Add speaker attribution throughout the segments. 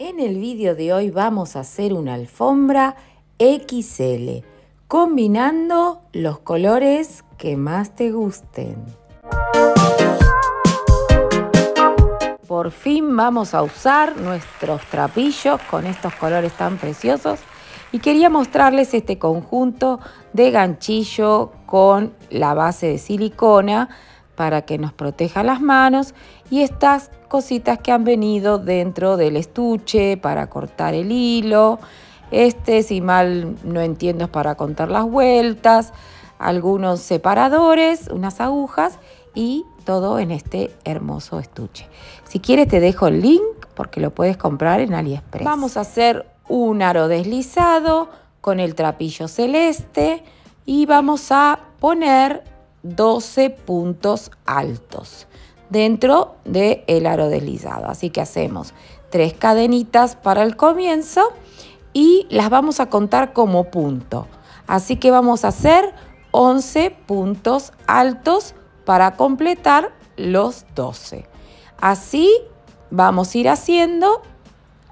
Speaker 1: En el vídeo de hoy vamos a hacer una alfombra XL, combinando los colores que más te gusten. Por fin vamos a usar nuestros trapillos con estos colores tan preciosos y quería mostrarles este conjunto de ganchillo con la base de silicona para que nos proteja las manos y estas cositas que han venido dentro del estuche para cortar el hilo. Si mal no entiendo, es para contar las vueltas, algunos separadores, unas agujas y todo en este hermoso estuche. Si quieres te dejo el link porque lo puedes comprar en AliExpress. Vamos a hacer un aro deslizado con el trapillo celeste y vamos a poner 12 puntos altos dentro del aro deslizado. Así que hacemos 3 cadenitas para el comienzo y las vamos a contar como punto. Así que vamos a hacer 11 puntos altos para completar los 12. Así vamos a ir haciendo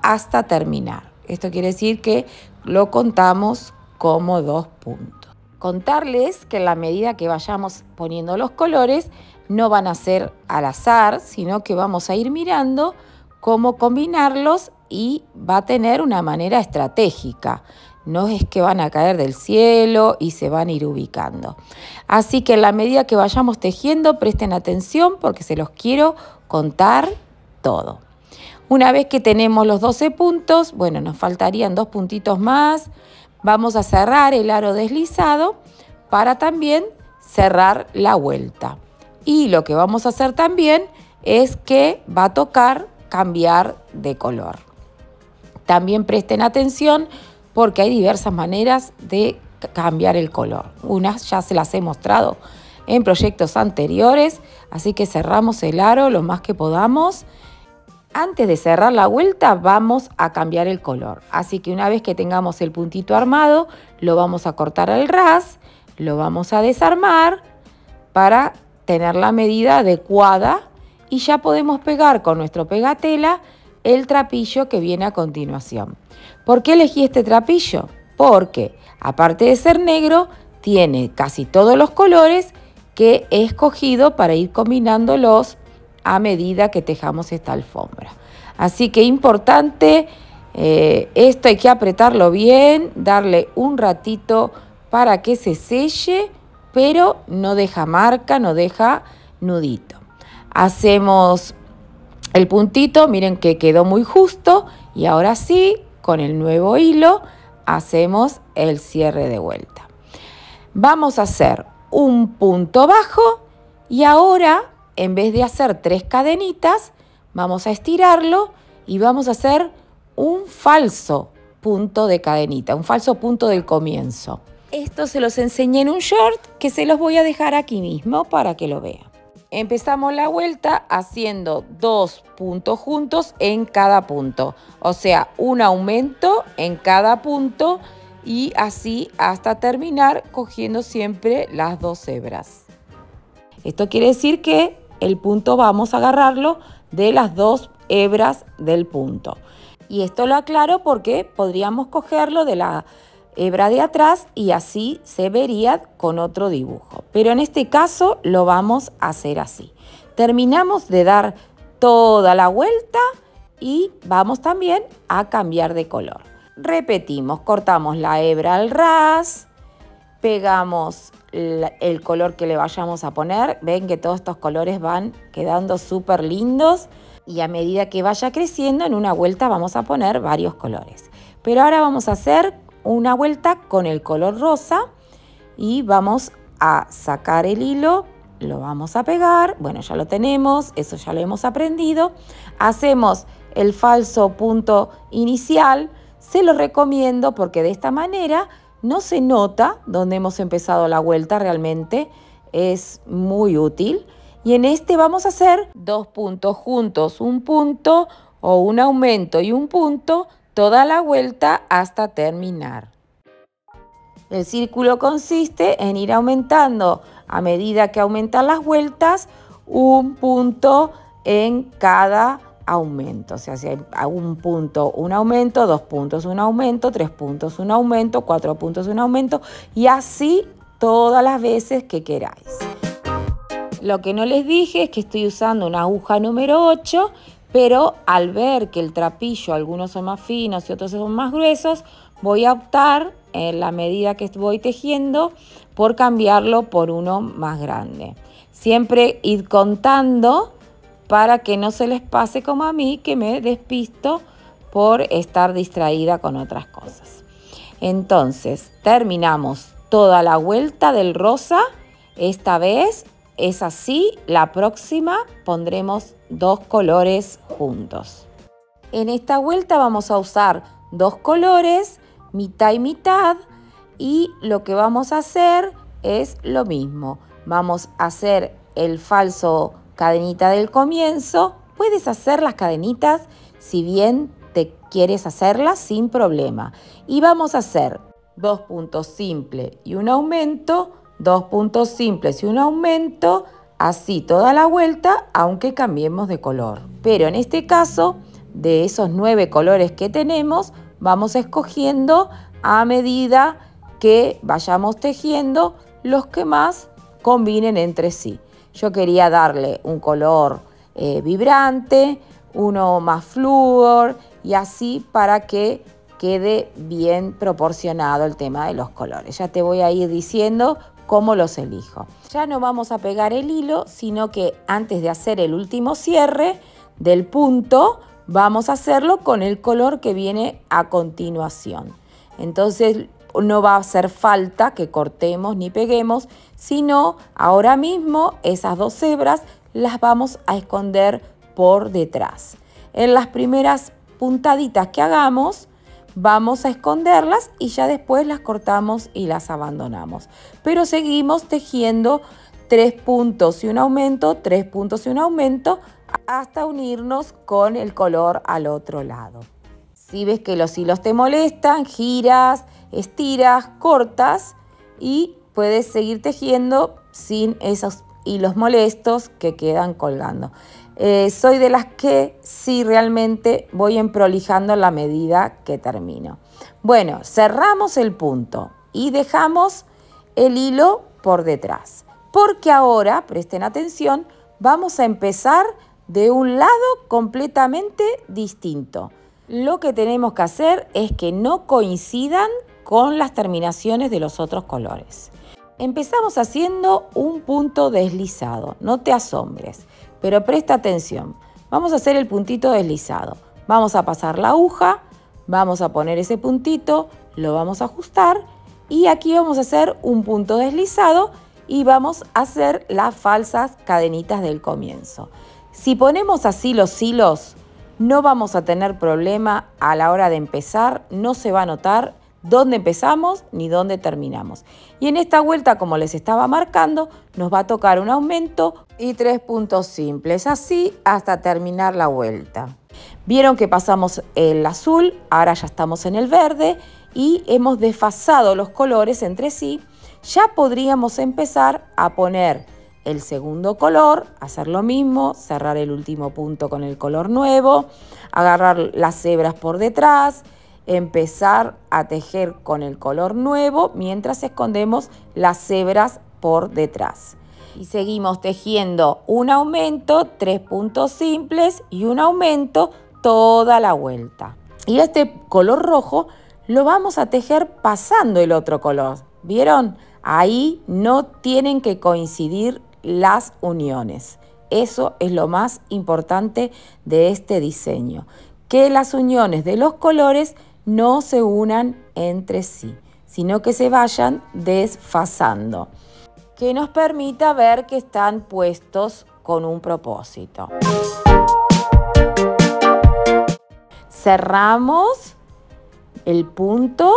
Speaker 1: hasta terminar. Esto quiere decir que lo contamos como 2 puntos. Contarles que en la medida que vayamos poniendo los colores no van a ser al azar, sino que vamos a ir mirando cómo combinarlos y va a tener una manera estratégica. No es que van a caer del cielo y se van a ir ubicando. Así que en la medida que vayamos tejiendo, presten atención porque se los quiero contar todo. Una vez que tenemos los 12 puntos, bueno, nos faltarían 2 puntitos más. Vamos a cerrar el aro deslizado para también cerrar la vuelta. Y lo que vamos a hacer también es que va a tocar cambiar de color. También presten atención porque hay diversas maneras de cambiar el color. Unas ya se las he mostrado en proyectos anteriores, así que cerramos el aro lo más que podamos. Antes de cerrar la vuelta vamos a cambiar el color. Así que una vez que tengamos el puntito armado, lo vamos a cortar al ras, lo vamos a desarmar para tener la medida adecuada y ya podemos pegar con nuestro pegatela el trapillo que viene a continuación. ¿Por qué elegí este trapillo? Porque aparte de ser negro, tiene casi todos los colores que he escogido para ir combinándolos a medida que tejamos esta alfombra. Así que importante, esto hay que apretarlo bien, darle un ratito para que se selle, pero no deja marca, no deja nudito. Hacemos el puntito, miren que quedó muy justo y ahora sí, con el nuevo hilo, hacemos el cierre de vuelta. Vamos a hacer un punto bajo y ahora, en vez de hacer 3 cadenitas, vamos a estirarlo y vamos a hacer un falso punto de cadenita, un falso punto del comienzo. Esto se los enseñé en un short que se los voy a dejar aquí mismo para que lo vean. Empezamos la vuelta haciendo 2 puntos juntos en cada punto, o sea, un aumento en cada punto y así hasta terminar cogiendo siempre las 2 hebras. Esto quiere decir que el punto vamos a agarrarlo de las 2 hebras del punto. Y esto lo aclaro porque podríamos cogerlo de la hebra de atrás y así se vería con otro dibujo. Pero en este caso lo vamos a hacer así. Terminamos de dar toda la vuelta y vamos también a cambiar de color. Repetimos, cortamos la hebra al ras, pegamos el color que le vayamos a poner. Ven que todos estos colores van quedando súper lindos y a medida que vaya creciendo en una vuelta vamos a poner varios colores. Pero ahora vamos a hacer una vuelta con el color rosa y vamos a sacar el hilo, lo vamos a pegar, bueno, ya lo tenemos, eso ya lo hemos aprendido. Hacemos el falso punto inicial, se lo recomiendo porque de esta manera no se nota donde hemos empezado la vuelta, realmente es muy útil. Y en este vamos a hacer 2 puntos juntos, un punto o un aumento y un punto, toda la vuelta hasta terminar. El círculo consiste en ir aumentando a medida que aumentan las vueltas un punto en cada aumento. O sea, si hay un punto, un aumento, 2 puntos, un aumento, 3 puntos, un aumento, 4 puntos, un aumento, y así todas las veces que queráis. Lo que no les dije es que estoy usando una aguja número 8, pero al ver que el trapillo, algunos son más finos y otros son más gruesos, voy a optar, en la medida que voy tejiendo, por cambiarlo por uno más grande. Siempre ir contando para que no se les pase como a mí, que me despisto por estar distraída con otras cosas. Entonces, terminamos toda la vuelta del rosa. Esta vez es así, la próxima pondremos 2 colores juntos. En esta vuelta vamos a usar 2 colores, mitad y mitad, y lo que vamos a hacer es lo mismo. Vamos a hacer el falso cadenita del comienzo. Puedes hacer las cadenitas si bien te quieres hacerlas sin problema. Y vamos a hacer 2 puntos simples y un aumento, 2 puntos simples y un aumento, así toda la vuelta, aunque cambiemos de color. Pero en este caso, de esos 9 colores que tenemos, vamos escogiendo a medida que vayamos tejiendo los que más combinen entre sí. Yo quería darle un color vibrante, uno más flúor, y así para que quede bien proporcionado el tema de los colores. Ya te voy a ir diciendo cómo los elijo. Ya no vamos a pegar el hilo, sino que antes de hacer el último cierre del punto, vamos a hacerlo con el color que viene a continuación. Entonces no va a hacer falta que cortemos ni peguemos, sino ahora mismo esas 2 hebras las vamos a esconder por detrás. En las primeras puntaditas que hagamos, vamos a esconderlas y ya después las cortamos y las abandonamos. Pero seguimos tejiendo 3 puntos y un aumento, 3 puntos y un aumento, hasta unirnos con el color al otro lado. Si ves que los hilos te molestan, giras, estiras, cortas y puedes seguir tejiendo sin esos hilos molestos que quedan colgando. Soy de las que sí realmente voy emprolijando la medida que termino. Bueno, cerramos el punto y dejamos el hilo por detrás. Porque ahora, presten atención, vamos a empezar de un lado completamente distinto. Lo que tenemos que hacer es que no coincidan con las terminaciones de los otros colores. Empezamos haciendo un punto deslizado, no te asombres, pero presta atención. Vamos a hacer el puntito deslizado. Vamos a pasar la aguja, vamos a poner ese puntito, lo vamos a ajustar y aquí vamos a hacer un punto deslizado y vamos a hacer las falsas cadenitas del comienzo. Si ponemos así los hilos, no vamos a tener problema a la hora de empezar, no se va a notar dónde empezamos ni dónde terminamos. Y en esta vuelta, como les estaba marcando, nos va a tocar un aumento y 3 puntos simples, así hasta terminar la vuelta. Vieron que pasamos el azul, ahora ya estamos en el verde y hemos desfasado los colores entre sí. Ya podríamos empezar a poner el segundo color, hacer lo mismo, cerrar el último punto con el color nuevo, agarrar las hebras por detrás, empezar a tejer con el color nuevo mientras escondemos las hebras por detrás. Y seguimos tejiendo un aumento, 3 puntos simples y un aumento toda la vuelta. Y este color rojo lo vamos a tejer pasando el otro color. ¿Vieron? Ahí no tienen que coincidir las uniones. Eso es lo más importante de este diseño, que las uniones de los colores no se unan entre sí, sino que se vayan desfasando, que nos permita ver que están puestos con un propósito. Cerramos el punto,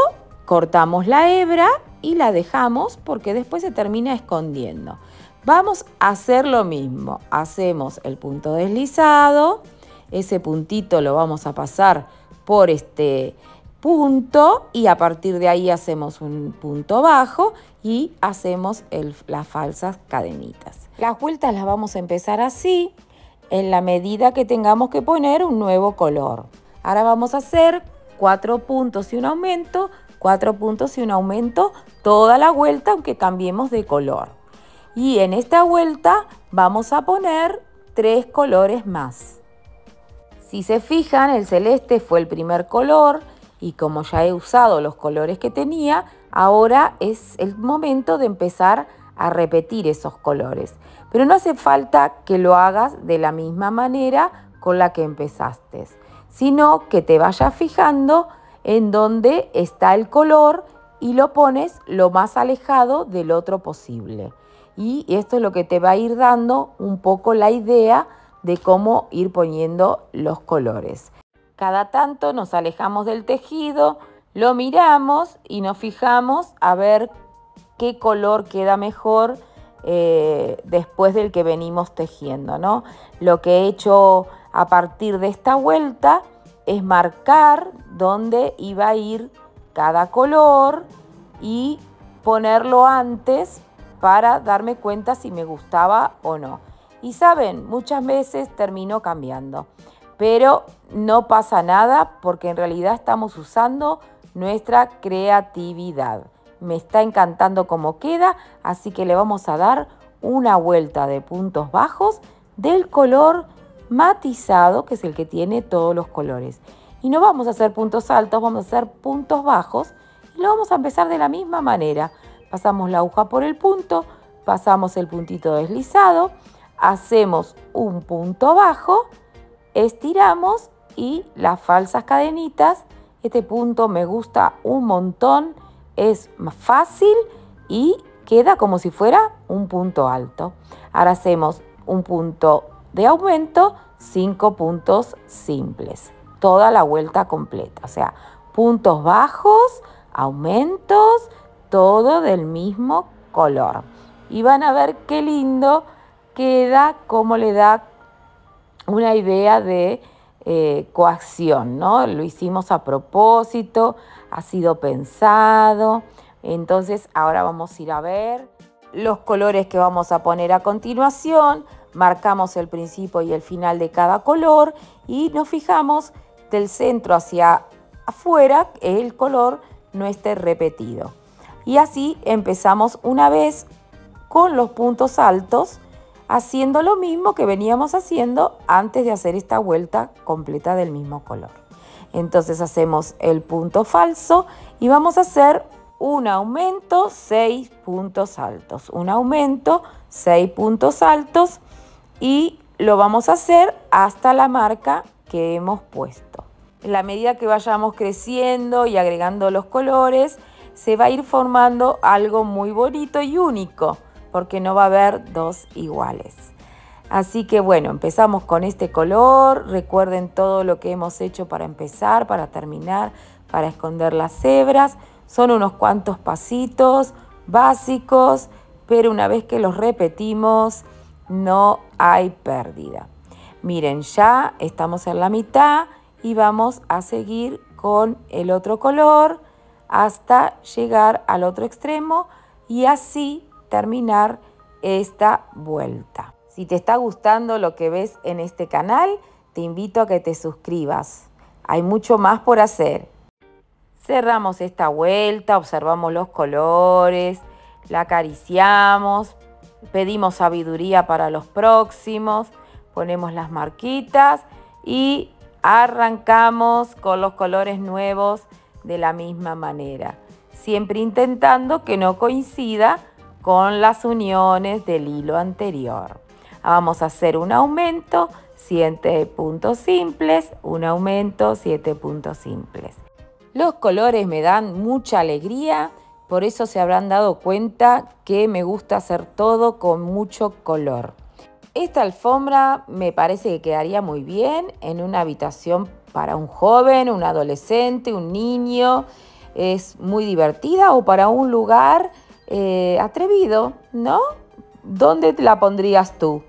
Speaker 1: cortamos la hebra y la dejamos porque después se termina escondiendo. Vamos a hacer lo mismo, hacemos el punto deslizado, ese puntito lo vamos a pasar por este punto y a partir de ahí hacemos un punto bajo y hacemos las falsas cadenitas. Las vueltas las vamos a empezar así en la medida que tengamos que poner un nuevo color. Ahora vamos a hacer 4 puntos y un aumento, 4 puntos y un aumento toda la vuelta, aunque cambiemos de color. Y en esta vuelta vamos a poner 3 colores más. Si se fijan, el celeste fue el primer color y como ya he usado los colores que tenía, ahora es el momento de empezar a repetir esos colores. Pero no hace falta que lo hagas de la misma manera con la que empezaste, sino que te vayas fijando en dónde está el color y lo pones lo más alejado del otro posible. Y esto es lo que te va a ir dando un poco la idea de cómo ir poniendo los colores. Cada tanto nos alejamos del tejido, lo miramos y nos fijamos a ver qué color queda mejor después del que venimos tejiendo, ¿no? Lo que he hecho a partir de esta vuelta es marcar dónde iba a ir cada color y ponerlo antes para darme cuenta si me gustaba o no. Y saben, muchas veces termino cambiando, pero no pasa nada porque en realidad estamos usando nuestra creatividad. Me está encantando cómo queda, así que le vamos a dar una vuelta de puntos bajos del color matizado, que es el que tiene todos los colores. Y no vamos a hacer puntos altos, vamos a hacer puntos bajos y lo vamos a empezar de la misma manera. Pasamos la aguja por el punto, pasamos el puntito deslizado, hacemos un punto bajo, estiramos y las falsas cadenitas. Este punto me gusta un montón, es más fácil y queda como si fuera un punto alto. Ahora hacemos un punto de aumento, 5 puntos simples, toda la vuelta completa, o sea, puntos bajos, aumentos, todo del mismo color. Y van a ver qué lindo queda, cómo le da una idea de coacción, ¿no? Lo hicimos a propósito, ha sido pensado. Entonces ahora vamos a ir a ver los colores que vamos a poner a continuación. Marcamos el principio y el final de cada color y nos fijamos del centro hacia afuera, el color no esté repetido. Y así empezamos una vez con los puntos altos, haciendo lo mismo que veníamos haciendo antes de hacer esta vuelta completa del mismo color. Entonces hacemos el punto falso y vamos a hacer un aumento, 6 puntos altos. Un aumento, 6 puntos altos y lo vamos a hacer hasta la marca que hemos puesto. En la medida que vayamos creciendo y agregando los colores, se va a ir formando algo muy bonito y único, porque no va a haber dos iguales. Así que bueno, empezamos con este color. Recuerden todo lo que hemos hecho para empezar, para terminar, para esconder las hebras. Son unos cuantos pasitos básicos, pero una vez que los repetimos, no hay pérdida. Miren, ya estamos en la mitad y vamos a seguir con el otro color hasta llegar al otro extremo y así terminar esta vuelta. Si te está gustando lo que ves en este canal, te invito a que te suscribas. Hay mucho más por hacer. Cerramos esta vuelta, observamos los colores, la acariciamos, pedimos sabiduría para los próximos, ponemos las marquitas y arrancamos con los colores nuevos de la misma manera, siempre intentando que no coincida con las uniones del hilo anterior. Vamos a hacer un aumento, 7 puntos simples, un aumento, 7 puntos simples. Los colores me dan mucha alegría, por eso se habrán dado cuenta que me gusta hacer todo con mucho color. Esta alfombra me parece que quedaría muy bien en una habitación para un joven, un adolescente, un niño. Es muy divertida o para un lugar atrevido, ¿no? ¿Dónde la pondrías tú?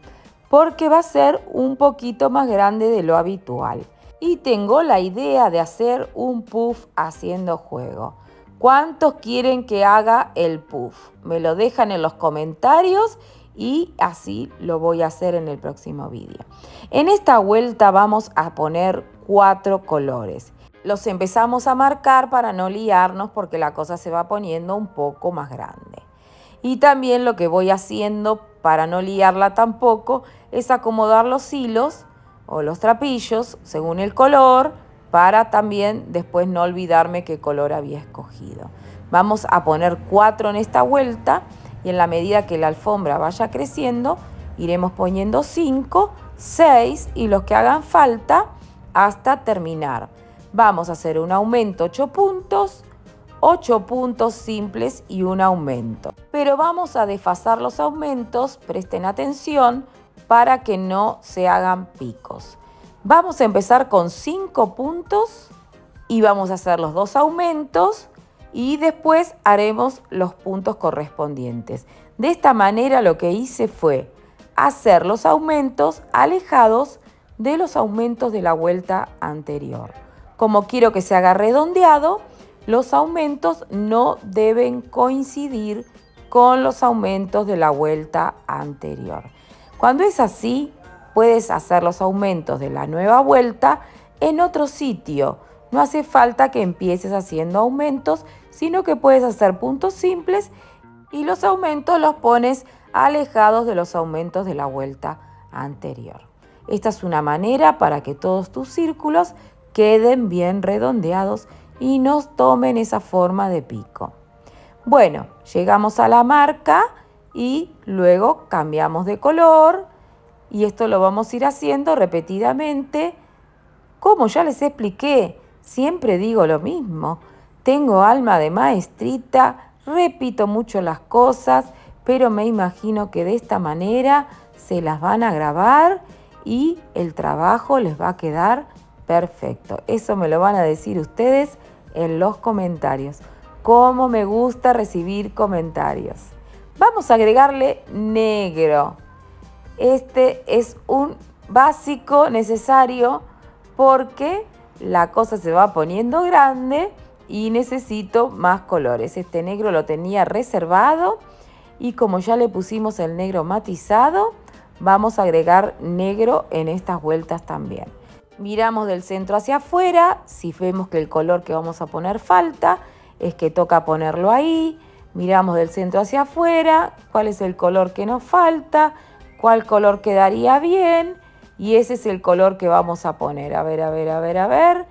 Speaker 1: Porque va a ser un poquito más grande de lo habitual. Y tengo la idea de hacer un puff haciendo juego. ¿Cuántos quieren que haga el puff? Me lo dejan en los comentarios y así lo voy a hacer en el próximo vídeo. En esta vuelta vamos a poner 4 colores. Los empezamos a marcar para no liarnos porque la cosa se va poniendo un poco más grande. Y también lo que voy haciendo para no liarla tampoco es acomodar los hilos o los trapillos según el color para también después no olvidarme qué color había escogido. Vamos a poner 4 en esta vuelta y en la medida que la alfombra vaya creciendo iremos poniendo 5, 6 y los que hagan falta hasta terminar. Vamos a hacer un aumento 8 puntos, 8 puntos simples y un aumento. Pero vamos a desfasar los aumentos, presten atención para que no se hagan picos. Vamos a empezar con 5 puntos y vamos a hacer los 2 aumentos y después haremos los puntos correspondientes. De esta manera lo que hice fue hacer los aumentos alejados de los aumentos de la vuelta anterior. Como quiero que se haga redondeado, los aumentos no deben coincidir con los aumentos de la vuelta anterior. Cuando es así, puedes hacer los aumentos de la nueva vuelta en otro sitio. No hace falta que empieces haciendo aumentos, sino que puedes hacer puntos simples y los aumentos los pones alejados de los aumentos de la vuelta anterior. Esta es una manera para que todos tus círculos queden bien redondeados y no tomen esa forma de pico. Bueno, llegamos a la marca y luego cambiamos de color y esto lo vamos a ir haciendo repetidamente. Como ya les expliqué, siempre digo lo mismo. Tengo alma de maestrita, repito mucho las cosas, pero me imagino que de esta manera se las van a grabar y el trabajo les va a quedar perfecto. Eso me lo van a decir ustedes en los comentarios. Cómo me gusta recibir comentarios. Vamos a agregarle negro. Este es un básico necesario porque la cosa se va poniendo grande y necesito más colores. Este negro lo tenía reservado y como ya le pusimos el negro matizado, vamos a agregar negro en estas vueltas también. Miramos del centro hacia afuera, si vemos que el color que vamos a poner falta, es que toca ponerlo ahí. Miramos del centro hacia afuera, cuál es el color que nos falta, cuál color quedaría bien y ese es el color que vamos a poner. A ver,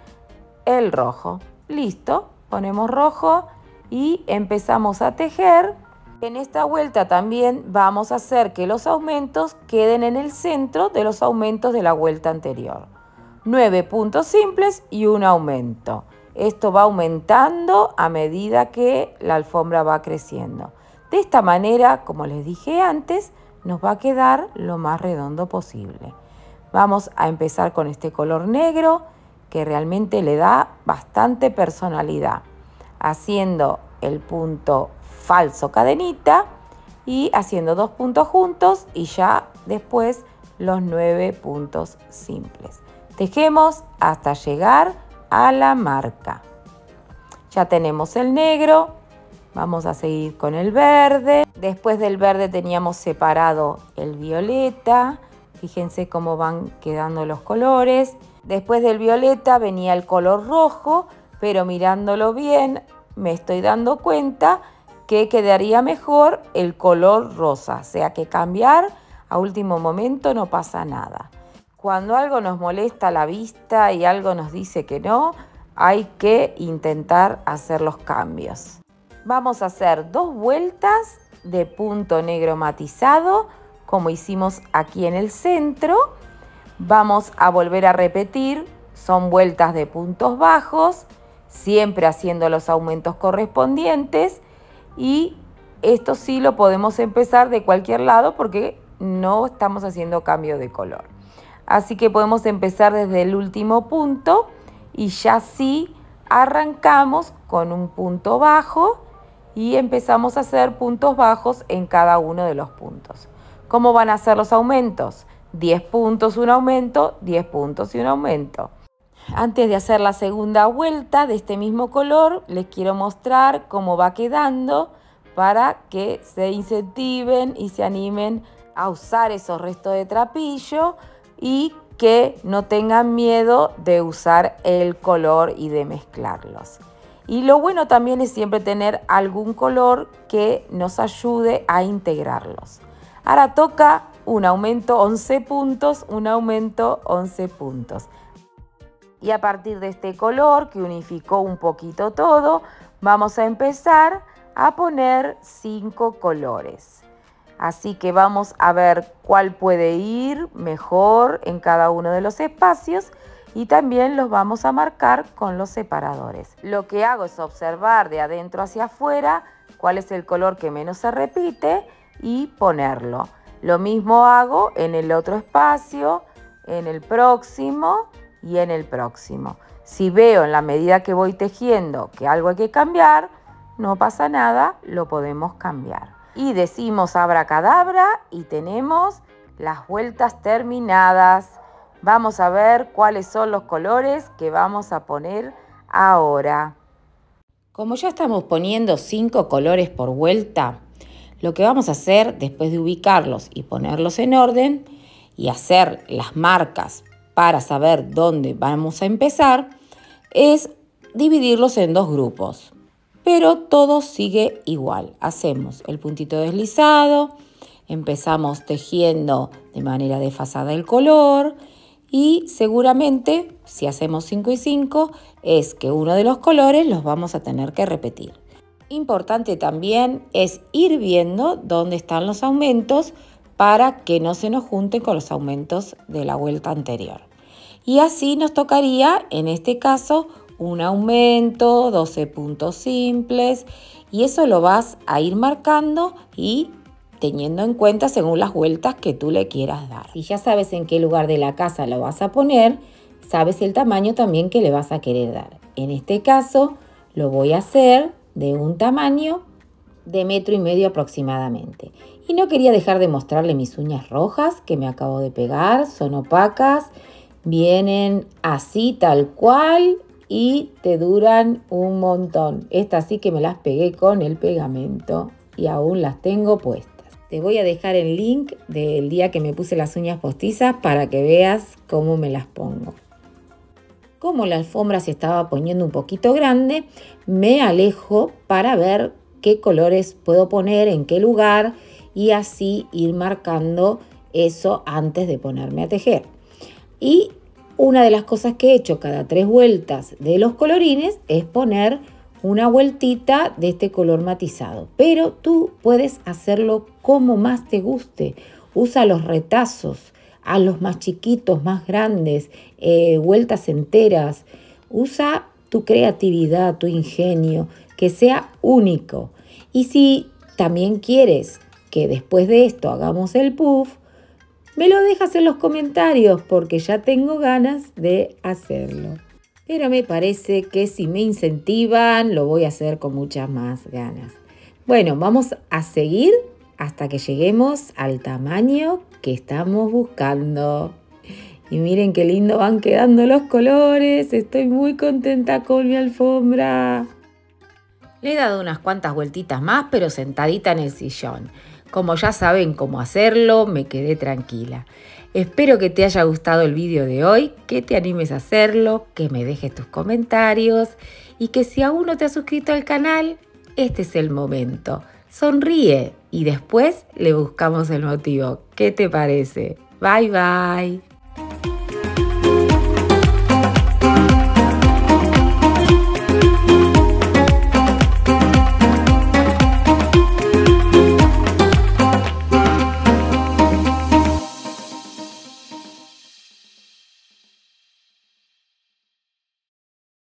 Speaker 1: el rojo. Listo, ponemos rojo y empezamos a tejer. En esta vuelta también vamos a hacer que los aumentos queden en el centro de los aumentos de la vuelta anterior. 9 puntos simples y un aumento. Esto va aumentando a medida que la alfombra va creciendo. De esta manera, como les dije antes, nos va a quedar lo más redondo posible. Vamos a empezar con este color negro que realmente le da bastante personalidad. Haciendo el punto falso cadenita y haciendo 2 puntos juntos y ya después los 9 puntos simples. Tejemos hasta llegar a la marca. Ya tenemos el negro, vamos a seguir con el verde. Después del verde teníamos separado el violeta. Fíjense cómo van quedando los colores. Después del violeta venía el color rojo, pero mirándolo bien me estoy dando cuenta que quedaría mejor el color rosa. O sea que cambiar a último momento no pasa nada. Cuando algo nos molesta a la vista y algo nos dice que no, hay que intentar hacer los cambios. Vamos a hacer 2 vueltas de punto negro matizado, como hicimos aquí en el centro. Vamos a volver a repetir, son vueltas de puntos bajos, siempre haciendo los aumentos correspondientes. Y esto sí lo podemos empezar de cualquier lado porque no estamos haciendo cambio de color. Así que podemos empezar desde el último punto y ya sí arrancamos con un punto bajo y empezamos a hacer puntos bajos en cada uno de los puntos. ¿Cómo van a ser los aumentos? 10 puntos, un aumento, 10 puntos y un aumento. Antes de hacer la segunda vuelta de este mismo color, les quiero mostrar cómo va quedando para que se incentiven y se animen a usar esos restos de trapillo y que no tengan miedo de usar el color y de mezclarlos. Y lo bueno también es siempre tener algún color que nos ayude a integrarlos. Ahora toca un aumento 11 puntos, un aumento 11 puntos. Y a partir de este color que unificó un poquito todo, vamos a empezar a poner 5 colores. Así que vamos a ver cuál puede ir mejor en cada uno de los espacios y también los vamos a marcar con los separadores. Lo que hago es observar de adentro hacia afuera cuál es el color que menos se repite y ponerlo. Lo mismo hago en el otro espacio, en el próximo y en el próximo. Si veo en la medida que voy tejiendo que algo hay que cambiar, no pasa nada, lo podemos cambiar. Y decimos abracadabra y tenemos las vueltas terminadas. Vamos a ver cuáles son los colores que vamos a poner ahora. Como ya estamos poniendo 5 colores por vuelta, lo que vamos a hacer después de ubicarlos y ponerlos en orden y hacer las marcas para saber dónde vamos a empezar es dividirlos en 2 grupos. Pero todo sigue igual. Hacemos el puntito deslizado, empezamos tejiendo de manera desfasada el color y seguramente si hacemos 5 y 5 es que uno de los colores los vamos a tener que repetir. Importante también es ir viendo dónde están los aumentos para que no se nos junten con los aumentos de la vuelta anterior. Y así nos tocaría, en este caso, un aumento, 12 puntos simples y eso lo vas a ir marcando y teniendo en cuenta según las vueltas que tú le quieras dar. Si ya sabes en qué lugar de la casa lo vas a poner, sabes el tamaño también que le vas a querer dar. En este caso lo voy a hacer de un tamaño de 1,5 metros aproximadamente. Y no quería dejar de mostrarle mis uñas rojas que me acabo de pegar, son opacas, vienen así tal cual y te duran un montón. Estas sí que me las pegué con el pegamento y aún las tengo puestas. Te voy a dejar el link del día que me puse las uñas postizas para que veas cómo me las pongo. Como la alfombra se estaba poniendo un poquito grande, me alejo para ver qué colores puedo poner, en qué lugar y así ir marcando eso antes de ponerme a tejer. Y una de las cosas que he hecho cada 3 vueltas de los colorines es poner una vueltita de este color matizado. Pero tú puedes hacerlo como más te guste. Usa los retazos, a los más chiquitos, más grandes, vueltas enteras. Usa tu creatividad, tu ingenio, que sea único. Y si también quieres que después de esto hagamos el puff, me lo dejas en los comentarios porque ya tengo ganas de hacerlo. Pero me parece que si me incentivan lo voy a hacer con muchas más ganas. Bueno, vamos a seguir hasta que lleguemos al tamaño que estamos buscando. Y miren qué lindo van quedando los colores. Estoy muy contenta con mi alfombra. Le he dado unas cuantas vueltitas más, pero sentadita en el sillón. Como ya saben cómo hacerlo, me quedé tranquila. Espero que te haya gustado el vídeo de hoy, que te animes a hacerlo, que me dejes tus comentarios y que si aún no te has suscrito al canal, este es el momento. Sonríe y después le buscamos el motivo. ¿Qué te parece? Bye bye.